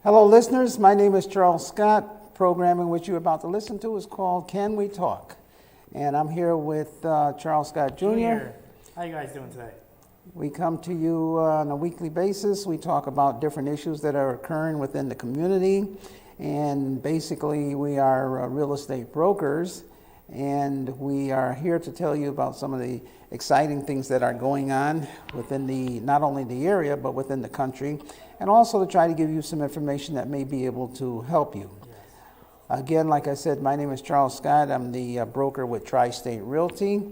Hello, listeners. My name is Charles Scott. Programming which you're about to listen to is called Can We Talk? And I'm here with Charles Scott Jr. How you guys doing today? We come to you on a weekly basis. We talk about different issues that are occurring within the community. And basically, we are real estate brokers. And we are here to tell you about some of the exciting things that are going on within not only the area, but within the country. And also to try to give you some information that may be able to help you. Yes. Again, like I said, my name is Charles Scott. I'm the broker with Tri-State Realty.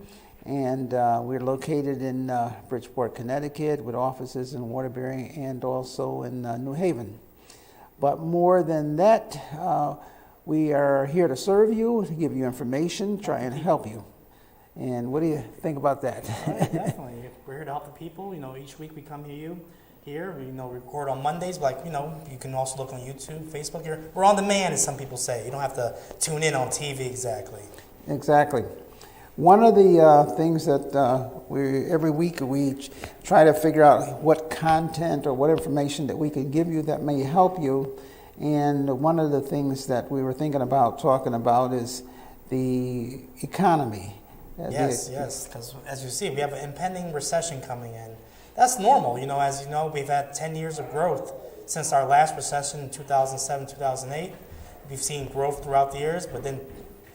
And we're located in Bridgeport, Connecticut, with offices in Waterbury and also in New Haven. But more than that, we are here to serve you, to give you information, try and help you. And what do you think about that? Definitely. We're here to help the people. Each week we come to you here. We record on Mondays, but you can also look on YouTube, Facebook. We're on demand, as some people say. You don't have to tune in on TV exactly. Exactly. One of the things that every week we try to figure out what content or what information that we can give you that may help you. And one of the things that we were thinking about talking about is the economy. Yes, because as you see, we have an impending recession coming in. That's normal. As you know, we've had 10 years of growth since our last recession in 2007, 2008. We've seen growth throughout the years, but then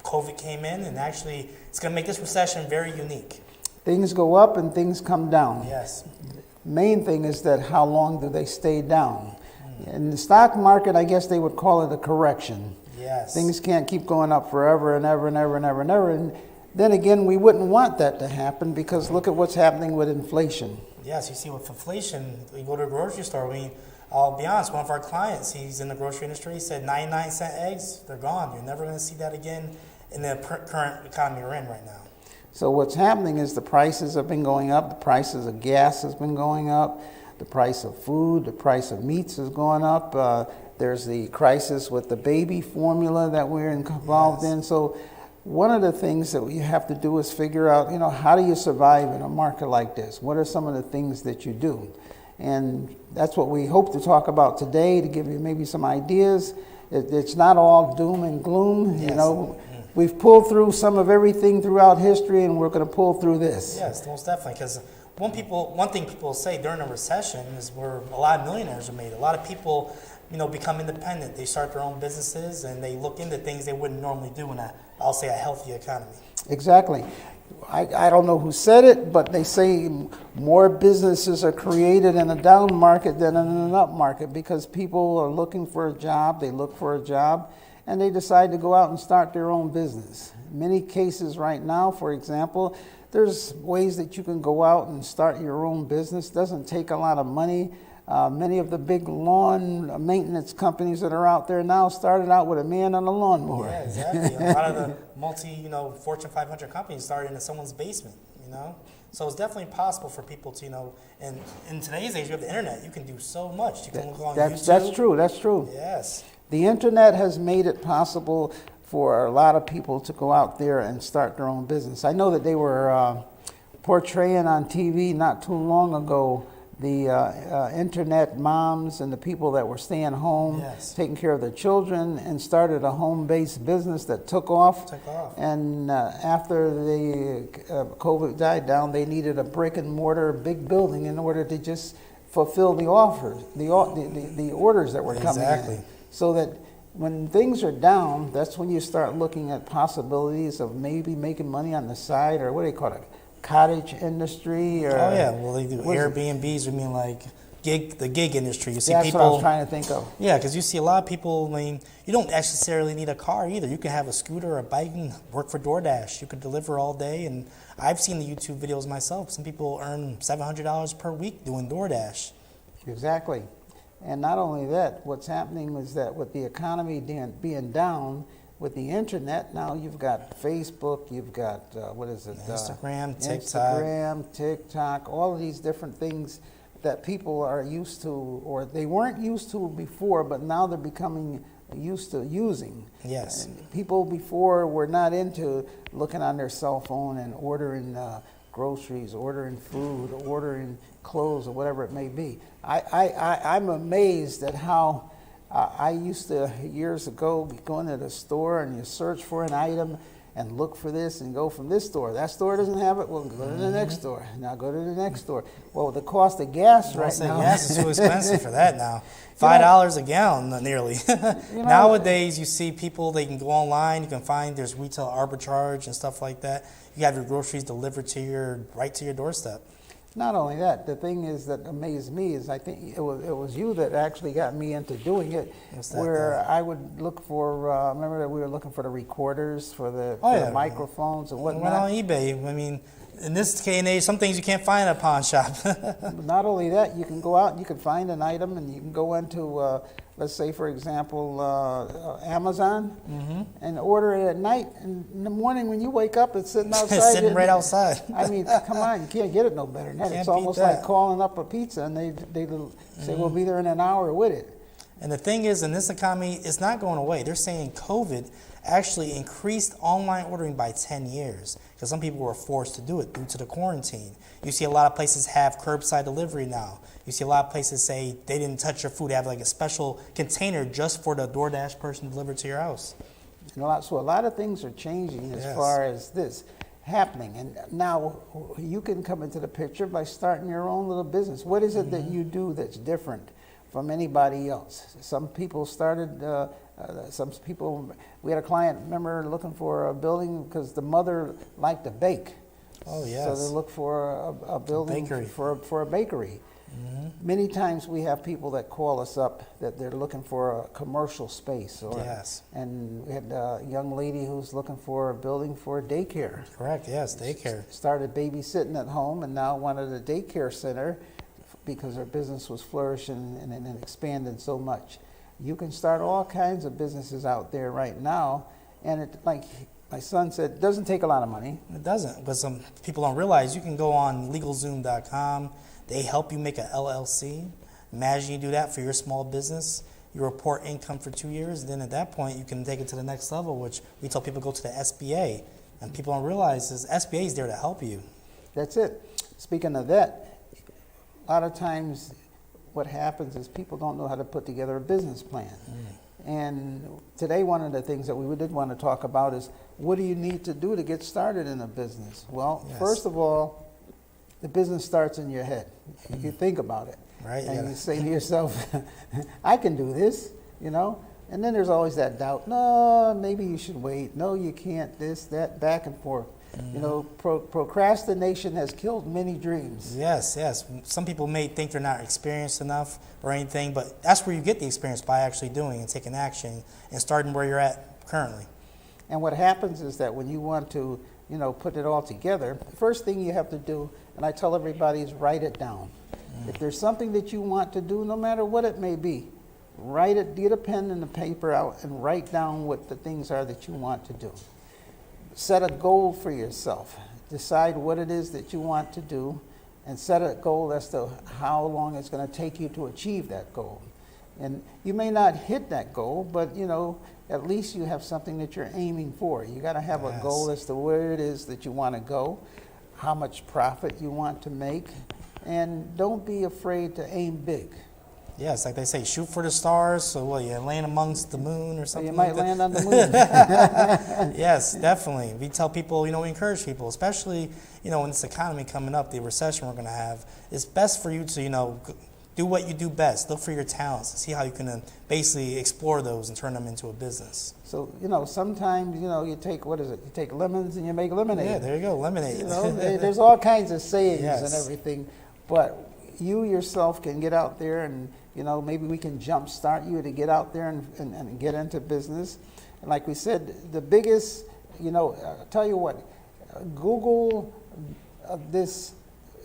COVID came in, and actually it's going to make this recession very unique. Things go up and things come down. Yes. Main thing is that how long do they stay down? In the stock market, I guess they would call it a correction. Yes. Things can't keep going up forever and ever and ever and ever and ever. And then again, we wouldn't want that to happen because look at what's happening with inflation. Yes, you see with inflation, you go to a grocery store, I'll be honest, one of our clients, he's in the grocery industry, he said 99-cent eggs, they're gone. You're never going to see that again in the current economy we're in right now. So what's happening is the prices have been going up, the prices of gas has been going up, the price of food, the price of meats is going up. There's the crisis with the baby formula that we're involved in. So one of the things that you have to do is figure out, how do you survive in a market like this? What are some of the things that you do? And that's what we hope to talk about today, to give you maybe some ideas. It's not all doom and gloom. Yes. We've pulled through some of everything throughout history, and we're going to pull through this. Yes, most definitely, because one thing people say during a recession is where a lot of millionaires are made. A lot of people, become independent. They start their own businesses, and they look into things they wouldn't normally do in a healthy economy. Exactly. I don't know who said it, but they say more businesses are created in a down market than in an up market because people are looking for a job, they look for a job, and they decide to go out and start their own business. In many cases right now, for example, there's ways that you can go out and start your own business. Doesn't take a lot of money. Many of the big lawn maintenance companies that are out there now started out with a man on a lawnmower. Yeah, exactly. A lot of the Fortune 500 companies started in someone's basement, So it's definitely possible for people to, and in today's age, you have the internet. You can do so much. You can go on YouTube. That's true. Yes. The internet has made it possible for a lot of people to go out there and start their own business. I know that they were portraying on TV not too long ago the internet moms and the people that were staying home, yes, taking care of their children, and started a home-based business that took off. And after the COVID died down, they needed a brick-and-mortar big building in order to just fulfill the offers, the orders that were coming in. So that when things are down, that's when you start looking at possibilities of maybe making money on the side, or what do you call it? Cottage industry, or they do Airbnbs. The gig industry. You see that's people. What I was trying to think of. Yeah, because you see a lot of people. You don't necessarily need a car either. You can have a scooter or a bike and work for DoorDash. You could deliver all day, and I've seen the YouTube videos myself. Some people earn $700 per week doing DoorDash. Exactly, and not only that, what's happening is that with the economy being down. With the internet, now you've got Facebook, you've got, Instagram, TikTok, all of these different things that people are used to, or they weren't used to before, but now they're becoming used to using. Yes. And people before were not into looking on their cell phone and ordering groceries, ordering food, ordering clothes, or whatever it may be. I'm amazed at how I used to, years ago, go into the store and you search for an item and look for this and go from this store. That store doesn't have it, well, go to the next store. Now go to the next store. Well, the cost of gas right now. Gas is too expensive for that now. $5 a gallon, nearly. Nowadays, you see people, they can go online, you can find there's retail arbitrage and stuff like that. You have your groceries delivered to right to your doorstep. Not only that, the thing is that amazed me is I think it was you that actually got me into doing it, where I would look for, remember that we were looking for the recorders for the microphones and whatnot. Went on eBay. I mean, in this day and age, some things you can't find at a pawn shop. Not only that, you can go out and you can find an item and you can go into, let's say, for example, Amazon and order it at night. And in the morning when you wake up, it's sitting outside. It's sitting right outside. I mean, come on, you can't get it no better than that. It's almost like calling up a pizza and they say, we'll be there in an hour with it. And the thing is, in this economy, it's not going away. They're saying COVID actually increased online ordering by 10 years because some people were forced to do it due to the quarantine. You see a lot of places have curbside delivery now. You see a lot of places say they didn't touch your food. They have like a special container just for the DoorDash person delivered to your house. So a lot of things are changing as far as this happening. And now you can come into the picture by starting your own little business. What is it that you do that's different from anybody else? Some people started, we had a client, remember, looking for a building because the mother liked to bake. Oh, yes. So they look for a building for a bakery. Many times we have people that call us up that they're looking for a commercial space. And we had a young lady who's looking for a building for a daycare. Correct, yes, daycare. Started babysitting at home and now wanted a daycare center because her business was flourishing and expanding so much. You can start all kinds of businesses out there right now, and it, like my son said, it doesn't take a lot of money. It doesn't, but some people don't realize you can go on LegalZoom.com. They help you make an LLC. Imagine you do that for your small business. You report income for 2 years, and then at that point you can take it to the next level, which we tell people go to the SBA. And people don't realize is SBA is there to help you. That's it. Speaking of that, a lot of times what happens is people don't know how to put together a business plan. And today one of the things that we did want to talk about is what do you need to do to get started in a business? Well, first of all, the business starts in your head. You think about it. Right. And you say to yourself, I can do this, you know? And then there's always that doubt. No, maybe you should wait. No, you can't. This, that, back and forth. You know, procrastination has killed many dreams. Yes, yes. Some people may think they're not experienced enough or anything, but that's where you get the experience, by actually doing and taking action and starting where you're at currently. And what happens is that when you want to, you know, put it all together, the first thing you have to do, and I tell everybody, is write it down. If there's something that you want to do, no matter what it may be, write it, get a pen and a paper out and write down what the things are that you want to do. Set a goal for yourself. Decide what it is that you want to do and set a goal as to how long it's going to take you to achieve that goal. And you may not hit that goal, but you know, at least you have something that you're aiming for. You got to have a goal as to where it is that you want to go, how much profit you want to make, and don't be afraid to aim big. Yes, like they say, shoot for the stars. So what, you land amongst the moon or something? You might like land that? on the moon. Yes, definitely. We tell people, you know, we encourage people, especially, you know, in this economy coming up, the recession we're going to have, it's best for you to, you know, do what you do best. Look for your talents and see how you can basically explore those and turn them into a business. So, you know, sometimes, you know, you take, what is it? You take lemons and you make lemonade. Yeah, there you go, lemonade. You know, there's all kinds of sayings Yes. and everything, but you yourself can get out there and, you know, maybe we can jumpstart you to get out there and get into business. And like we said, the biggest, you know, I'll tell you what, Google this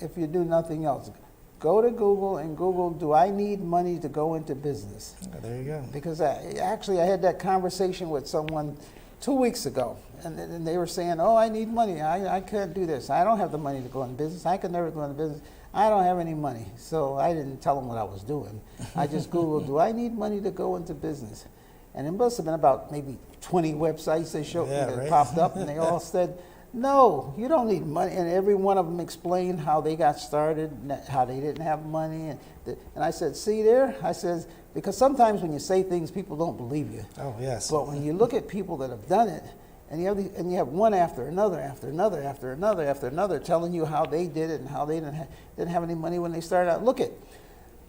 if you do nothing else. Go to Google and Google, do I need money to go into business? Yeah, there you go. Because I had that conversation with someone 2 weeks ago, and they were saying, oh, I need money. I can't do this. I don't have the money to go into business. I can never go into business. I don't have any money. So I didn't tell them what I was doing. I just Googled, do I need money to go into business? And it must have been about maybe 20 websites they showed that popped up, and they all said, No, you don't need money. And every one of them explained how they got started, and how they didn't have money. And I said, see there? I said, because sometimes when you say things, people don't believe you. Oh, yes. But when you look at people that have done it, and you have one after another, after another, after another, after another, telling you how they did it and how they didn't have any money when they started out. Look at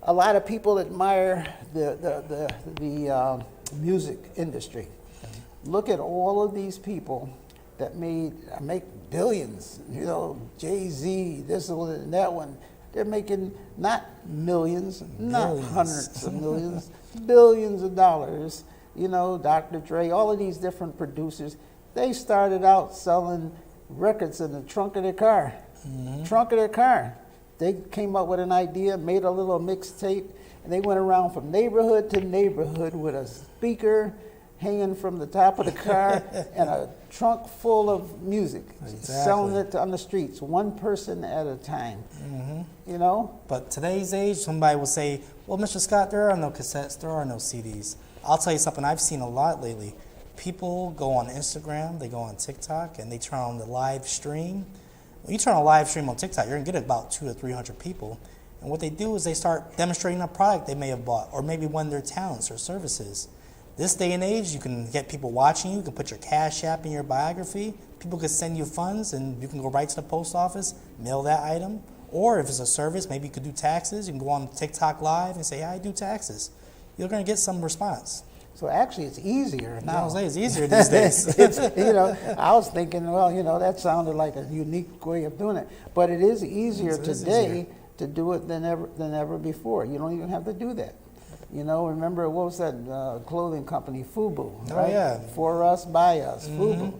a lot of people admire the music industry. Look at all of these people that make billions. You know, Jay-Z, this one and that one. They're making not millions, not hundreds of millions, billions of dollars. You know, Dr. Dre, all of these different producers. They started out selling records in the trunk of their car. Trunk of their car. They came up with an idea, made a little mixtape, and they went around from neighborhood to neighborhood with a speaker hanging from the top of the car and a trunk full of music, selling it on the streets, one person at a time. You know? But today's age, somebody will say, well, Mr. Scott, there are no cassettes, there are no CDs. I'll tell you something I've seen a lot lately. People go on Instagram, they go on TikTok, and they turn on the live stream. When you turn on a live stream on TikTok, you're going to get about 200 or 300 people. And what they do is they start demonstrating a product they may have bought, or maybe one of their talents or services. This day and age, you can get people watching you. You can put your Cash App in your biography. People can send you funds, and you can go right to the post office, mail that item. Or if it's a service, maybe you could do taxes. You can go on TikTok Live and say, I do taxes. You're going to get some response. So actually, it's easier now. It's easier these days. You know, I was thinking, well, you know, that sounded like a unique way of doing it, but it is easier today to do it than ever before. You don't even have to do that. You know, remember what was that clothing company, FUBU? Oh right? yeah, for us, by us, FUBU.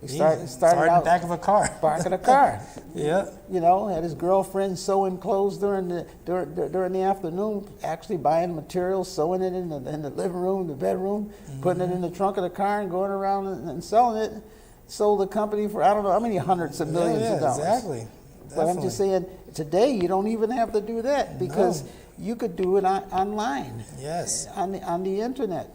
He started in out the back of a car. Back of a car. Yeah. You know, had his girlfriend sewing clothes during the afternoon, actually buying materials, sewing it in the living room, the bedroom, putting it in the trunk of the car and going around and selling it. Sold the company for I don't know how many hundreds of millions of dollars. Exactly. But I'm just saying, today you don't even have to do that because you could do it online. Yes. On the internet.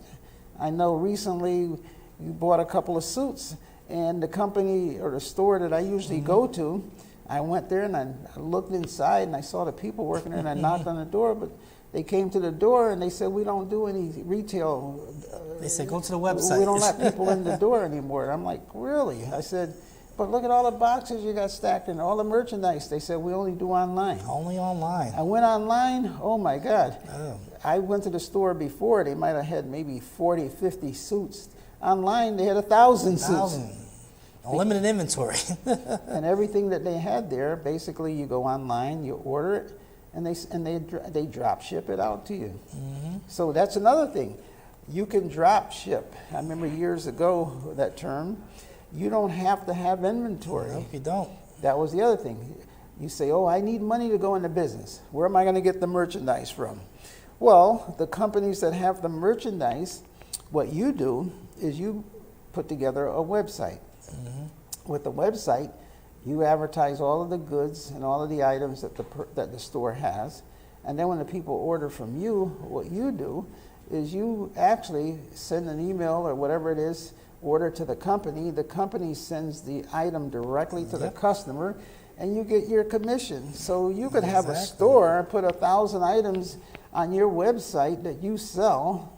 I know recently you bought a couple of suits. And the company or the store that I usually go to, I went there and I looked inside and I saw the people working there and I knocked on the door, but they came to the door and they said, we don't do any retail. They said, go to the website. We don't let people in the door anymore. And I'm like, really? I said, but look at all the boxes you got stacked in, all the merchandise. They said, we only do online. Only online. I went online, oh my God. Oh. I went to the store before, they might have had maybe 40, 50 suits. Online, they had 1,000 suits. Unlimited inventory. And everything that they had there, basically you go online, you order it, and they drop ship it out to you. So that's another thing. You can drop ship. I remember years ago that term. You don't have to have inventory. No, you don't. That was the other thing. You say, oh, I need money to go into business. Where am I going to get the merchandise from? Well, the companies that have the merchandise, what you do is you put together a website. With the website, you advertise all of the goods and all of the items that the store has. And then when the people order from you, what you do is you actually send an email or whatever it is, order to the company. The company sends the item directly to the customer, and you get your commission. So you could have a store, put 1,000 items on your website that you sell,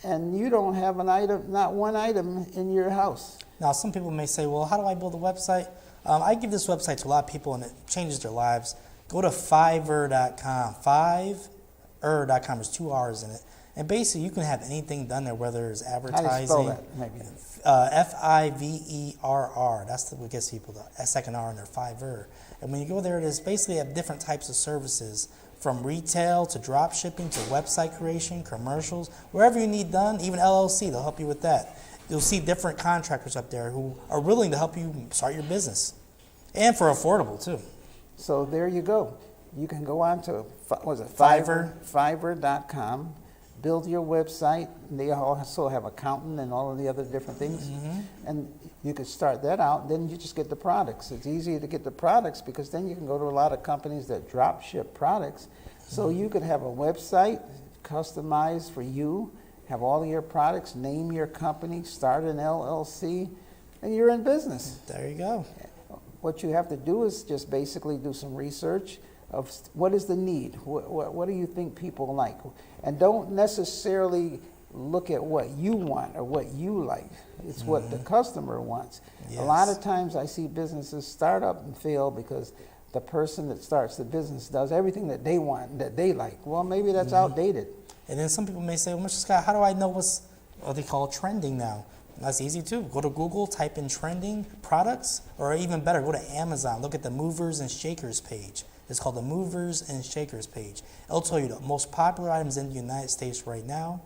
and you don't have an item, not one item in your house. Now, some people may say, well, how do I build a website? I give this website to a lot of people, and it changes their lives. Go to Fiverr.com. Fiverr.com. There's 2 R's in it. And basically, you can have anything done there, whether it's advertising. How do you spell that? Maybe. Fiverr. That's what gets people the second R in there, Fiverr. And when you go there, there's basically have different types of services, from retail to drop shipping to website creation, commercials, wherever you need done, even LLC, they'll help you with that. You'll see different contractors up there who are willing to help you start your business, and for affordable too. So there you go. You can go on to Fiverr.com, build your website. They also have accountant and all of the other different things. And you could start that out. Then you just get the products. It's easier to get the products because then you can go to a lot of companies that drop ship products. So you could have a website customized for you, have all of your products, name your company, start an LLC, and you're in business. There you go. what you have to do is just basically do some research of what is the need, what do you think people like, and don't necessarily look at what you want or what you like. It's what the customer wants. Yes. A lot of times I see businesses start up and fail because the person that starts the business does everything that they want and that they like. Well, maybe that's outdated. And then some people may say, well, Mr. Scott, how do I know what they call trending now? That's easy too. Go to Google, type in trending products, or even better, go to Amazon. Look at the movers and shakers page. It's called the movers and shakers page. It'll tell you the most popular items in the United States right now.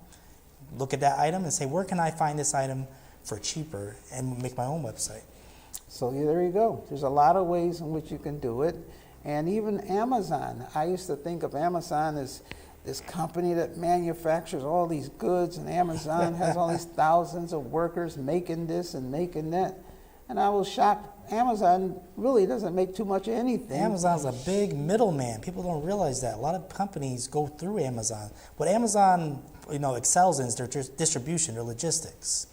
Look at that item and say, where can I find this item for cheaper, and make my own website. So there you go. There's a lot of ways in which you can do it. And even Amazon. I used to think of Amazon as this company that manufactures all these goods, and Amazon has all these thousands of workers making this and making that. And I was shocked. Amazon really doesn't make too much of anything. Amazon's a big middleman. People don't realize that. A lot of companies go through Amazon. What Amazon, excels in is their distribution, their logistics.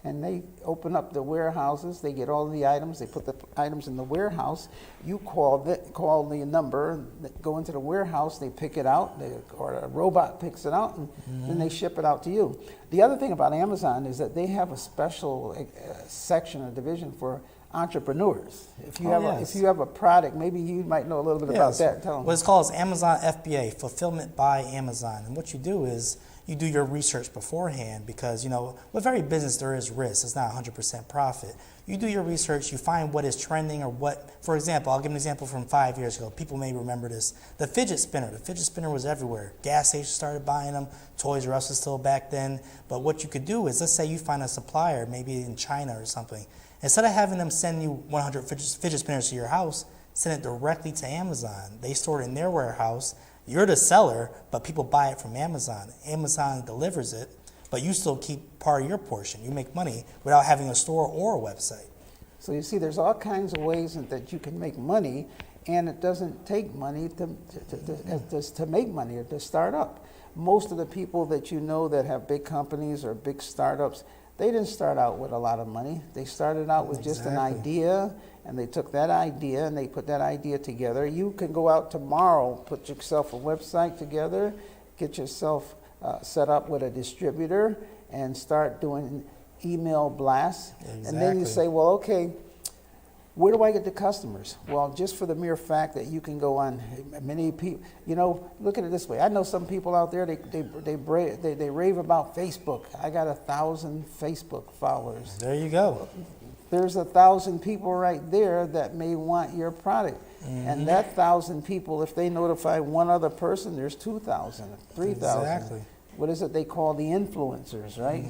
And they open up the warehouses. They get all the items. They put the items in the warehouse. You call the number, go into the warehouse. They pick it out, or a robot picks it out, and then they ship it out to you. The other thing about Amazon is that they have a special section or division for entrepreneurs. If you have a product, maybe you might know a little bit about that. Tell them. What it's called is Amazon FBA, Fulfillment by Amazon. And what you do is you do your research beforehand, because with every business there is risk. It's not 100% profit. You do your research, you find what is trending, or what, for example, I'll give an example from 5 years ago. People may remember this. The fidget spinner. The fidget spinner was everywhere. Gas stations started buying them. Toys R Us was still back then. But what you could do is, let's say you find a supplier, maybe in China or something. Instead of having them send you 100 fidget spinners to your house, send it directly to Amazon. They store it in their warehouse. You're the seller, but people buy it from Amazon. Amazon delivers it, but you still keep part of your portion. You make money without having a store or a website. So you see, there's all kinds of ways that you can make money, and it doesn't take money to make money or to start up. Most of the people that you know that have big companies or big startups, they didn't start out with a lot of money. They started out with just an idea, and they took that idea and they put that idea together. You can go out tomorrow, put yourself a website together, get yourself set up with a distributor, and start doing email blasts. Exactly. And then you say, well, okay, where do I get the customers? Well, just for the mere fact that you can go on, many people, look at it this way. I know some people out there, they rave about Facebook. I got 1,000 Facebook followers. There you go. There's 1,000 people right there that may want your product. And that 1,000 people, if they notify one other person, there's 2,000, 3,000. Exactly. What is it they call the influencers, right?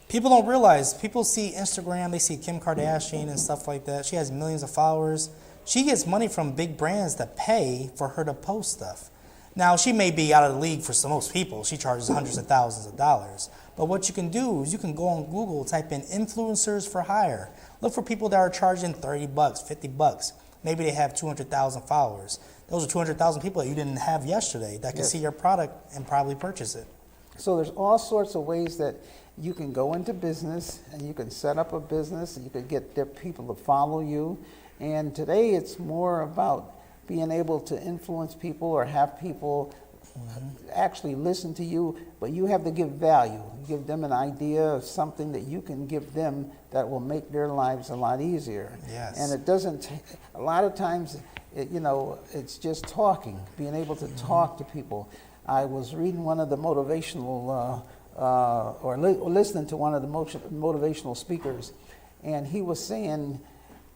People don't realize. People see Instagram, they see Kim Kardashian and stuff like that. She has millions of followers. She gets money from big brands that pay for her to post stuff. Now, she may be out of the league for most people. She charges hundreds of thousands of dollars. But what you can do is you can go on Google, type in influencers for hire. Look for people that are charging $30, $50. Maybe they have 200,000 followers. Those are 200,000 people that you didn't have yesterday that can see your product and probably purchase it. So there's all sorts of ways that you can go into business, and you can set up a business, and you can get people to follow you. And today it's more about being able to influence people or have people actually listen to you, but you have to give value. Give them an idea of something that you can give them that will make their lives a lot easier. Yes. And it doesn't, a lot of times, it's just talking, being able to talk to people. I was reading one of the motivational, listening to one of the motivational speakers, and he was saying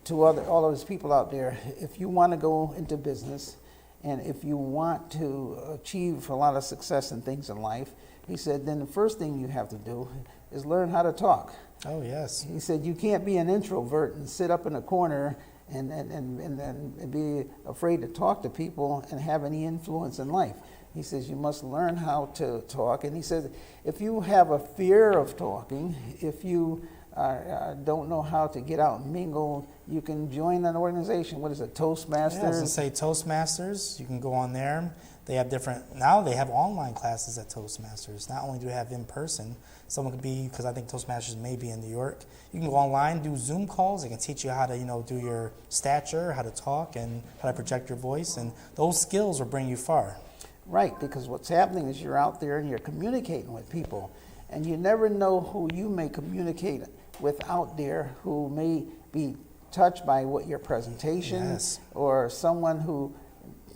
to all of his people out there, if you want to go into business, and if you want to achieve a lot of success and things in life, he said, then the first thing you have to do is learn how to talk. Oh, yes. He said, you can't be an introvert and sit up in a corner and be afraid to talk to people and have any influence in life. He says, you must learn how to talk. And he says, if you have a fear of talking, if you don't know how to get out and mingle, you can join an organization. What is it, Toastmasters? Yeah, I was gonna say Toastmasters. You can go on there. They have now they have online classes at Toastmasters. Not only do they have in person, someone could be, because I think Toastmasters may be in New York. You can go online, do Zoom calls. They can teach you how to, do your stature, how to talk, and how to project your voice. And those skills will bring you far. Right, because what's happening is you're out there and you're communicating with people. And you never know who you may communicate with out there who may be touched by what your presentation, Yes. or someone who,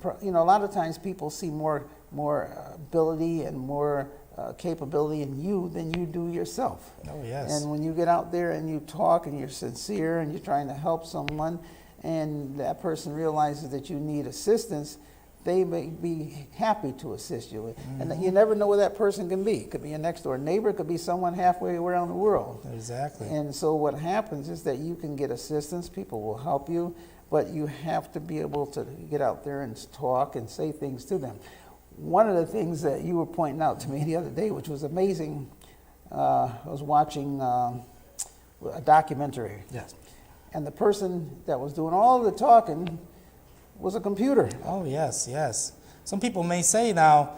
a lot of times people see more ability and more capability in you than you do yourself. Oh, yes. And when you get out there and you talk and you're sincere and you're trying to help someone, and that person realizes that you need assistance, they may be happy to assist you. Mm-hmm. And you never know where that person can be. It could be your next door neighbor, it could be someone halfway around the world. Exactly. And so what happens is that you can get assistance, people will help you, but you have to be able to get out there and talk and say things to them. One of the things that you were pointing out to me the other day, which was amazing, I was watching a documentary. Yes. And the person that was doing all the talking was a computer. Oh, yes, yes. Some people may say now,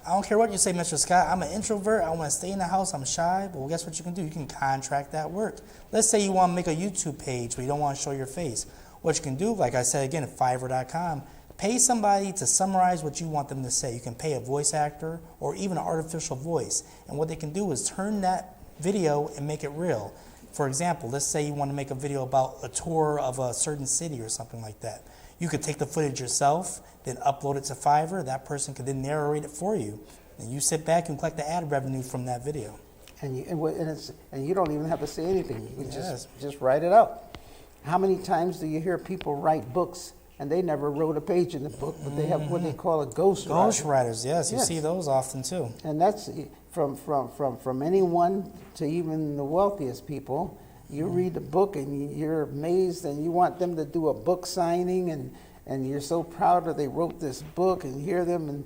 I don't care what you say, Mr. Scott, I'm an introvert, I want to stay in the house, I'm shy. Well, guess what you can do? You can contract that work. Let's say you want to make a YouTube page where you don't want to show your face. What you can do, like I said again, at Fiverr.com, pay somebody to summarize what you want them to say. You can pay a voice actor or even an artificial voice. And what they can do is turn that video and make it real. For example, let's say you want to make a video about a tour of a certain city or something like that. You could take the footage yourself, then upload it to Fiverr. That person could then narrate it for you. And you sit back and collect the ad revenue from that video. And you don't even have to say anything. You Yes. just write it out. How many times do you hear people write books and they never wrote a page in the book, but they have what they call a ghostwriter? Ghostwriters, yes. You see those often too. And that's from anyone to even the wealthiest people. You read the book and you're amazed and you want them to do a book signing and you're so proud that they wrote this book, and hear them and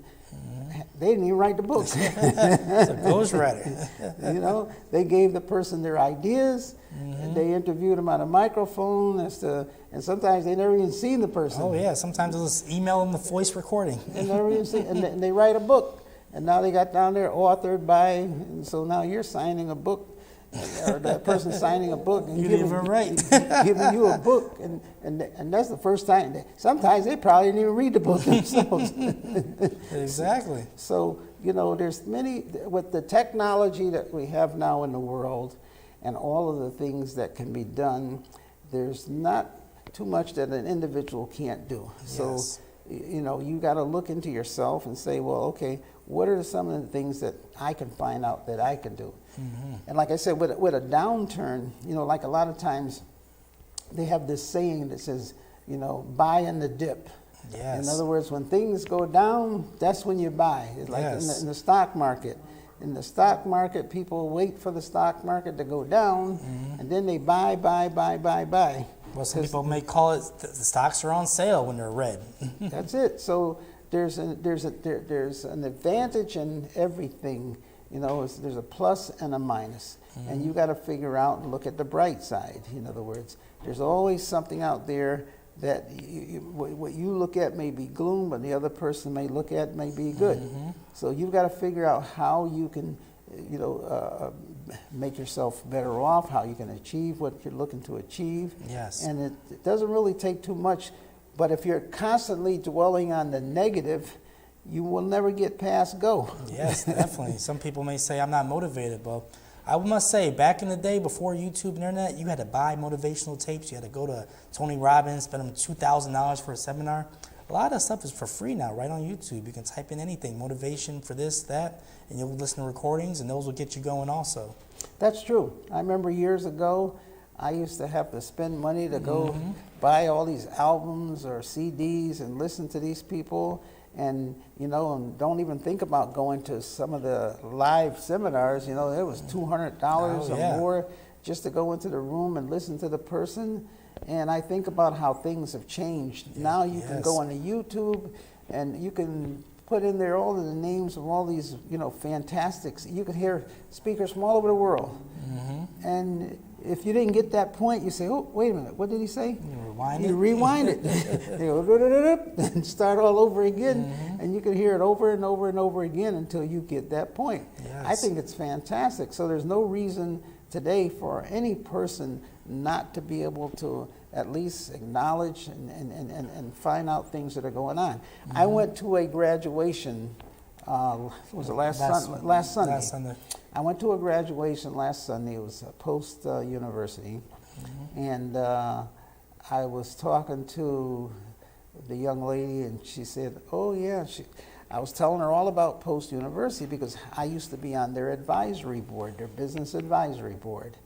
they didn't even write the book. It's a ghostwriter. They gave the person their ideas, and they interviewed them on a microphone and sometimes they never even seen the person. Oh yeah, sometimes they'll just email them the voice recording. They never even seen, and they write a book, and now they got down there authored by, and so now you're signing a book, or that person signing a book and You didn't even write. giving you a book, and that's the first time. Sometimes they probably didn't even read the book themselves. Exactly. So, there's many, with the technology that we have now in the world and all of the things that can be done, there's not too much that an individual can't do. So, Yes. You got to look into yourself and say, well, okay, what are some of the things that I can find out that I can do? Mm-hmm. And like I said, with a downturn, like a lot of times they have this saying that says, buy in the dip. Yes. In other words, when things go down, that's when you buy. It's like Yes. in the stock market. In the stock market, people wait for the stock market to go down, and then they buy. Well, some people may call it the stocks are on sale when they're red. That's it. So there's an advantage in everything. There's a plus and a minus, and you got to figure out and look at the bright side. In other words, there's always something out there that what you look at may be gloom, but the other person may look at may be good. So you've got to figure out how you can, make yourself better off, how you can achieve what you're looking to achieve. Yes. And it doesn't really take too much, but if you're constantly dwelling on the negative, you will never get past go. Yes, definitely. Some people may say I'm not motivated, but I must say, back in the day before YouTube and internet, you had to buy motivational tapes. You had to go to Tony Robbins, spend them $2,000 for a seminar. A lot of that stuff is for free now, right on YouTube. You can type in anything, motivation for this, that, and you'll listen to recordings, and those will get you going also. That's true. I remember years ago, I used to have to spend money to go buy all these albums or CDs and listen to these people. And, and don't even think about going to some of the live seminars. It was $200 or more just to go into the room and listen to the person. And I think about how things have changed. Now you can go on YouTube and you can put in there all of the names of all these, fantastics. You could hear speakers from all over the world. Mm-hmm. And if you didn't get that point, you say, oh, wait a minute, what did he say? You rewind it. You go, and start all over again. Mm-hmm. And you can hear it over and over and over again until you get that point. Yes. I think it's fantastic. So there's no reason today for any person not to be able to at least acknowledge and find out things that are going on. Mm-hmm. I went to a graduation, was it last Sunday? Last Sunday. I went to a graduation last Sunday. It was post-university. Mm-hmm. And I was talking to the young lady, and she said, oh, yeah. I was telling her all about post-university because I used to be on their advisory board, their business advisory board.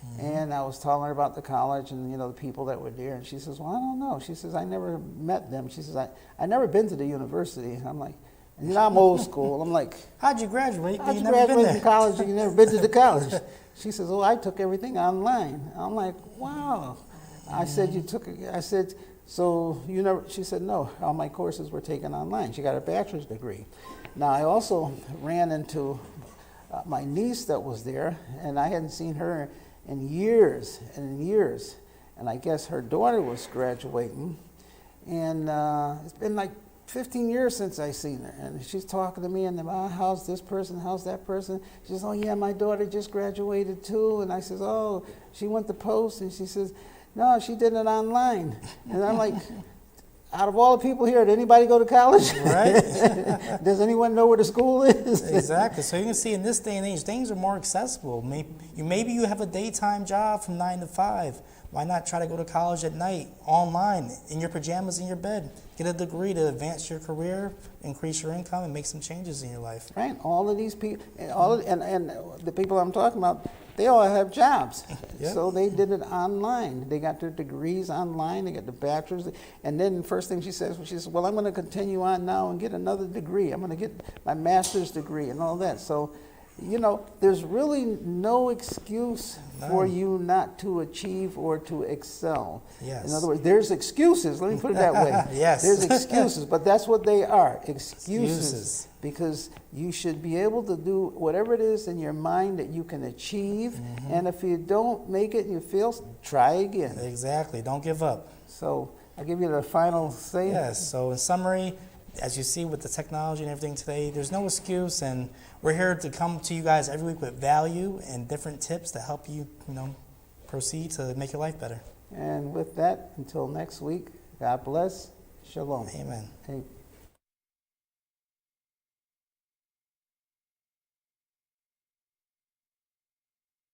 Mm-hmm. And I was telling her about the college and, the people that were there. And she says, well, I don't know. She says, I never met them. She says, I never been to the university. And I'm like, I'm old school. I'm like, how'd you graduate? How'd you never been graduate there? from college and you never been to the college? She says, oh, I took everything online. I'm like, wow. I said, so you never, she said, no, all my courses were taken online. She got a bachelor's degree. Now, I also ran into my niece that was there, and I hadn't seen her in years and years. And I guess her daughter was graduating, and it's been like 15 years since I seen her, and she's talking to me, and how's this person, how's that person? She says, oh yeah, my daughter just graduated too. And I says, oh, she went to Post, and she says, no, she did it online. And I'm like, out of all the people here, did anybody go to college? Right. Does anyone know where the school is? Exactly. So you can see in this day and age, things are more accessible. Maybe you have a daytime job from 9 to 5. Why not try to go to college at night, online, in your pajamas in your bed? Get a degree to advance your career, increase your income, and make some changes in your life. Right. All of these people, and the people I'm talking about, they all have jobs. Yep. So they did it online. They got their degrees online. They got the bachelor's. And then the first thing she says, well, I'm going to continue on now and get another degree. I'm going to get my master's degree and all that. So, there's really no excuse for you not to achieve or to excel. Yes. In other words, there's excuses. Let me put it that way. Yes. There's excuses, but that's what they are, excuses. Because you should be able to do whatever it is in your mind that you can achieve. Mm-hmm. And if you don't make it and you fail, try again. Exactly. Don't give up. So I'll give you the final say. Yes. So in summary, as you see with the technology and everything today, there's no excuse, and we're here to come to you guys every week with value and different tips to help you, proceed to make your life better. And with that, until next week, God bless. Shalom. Amen. Hey.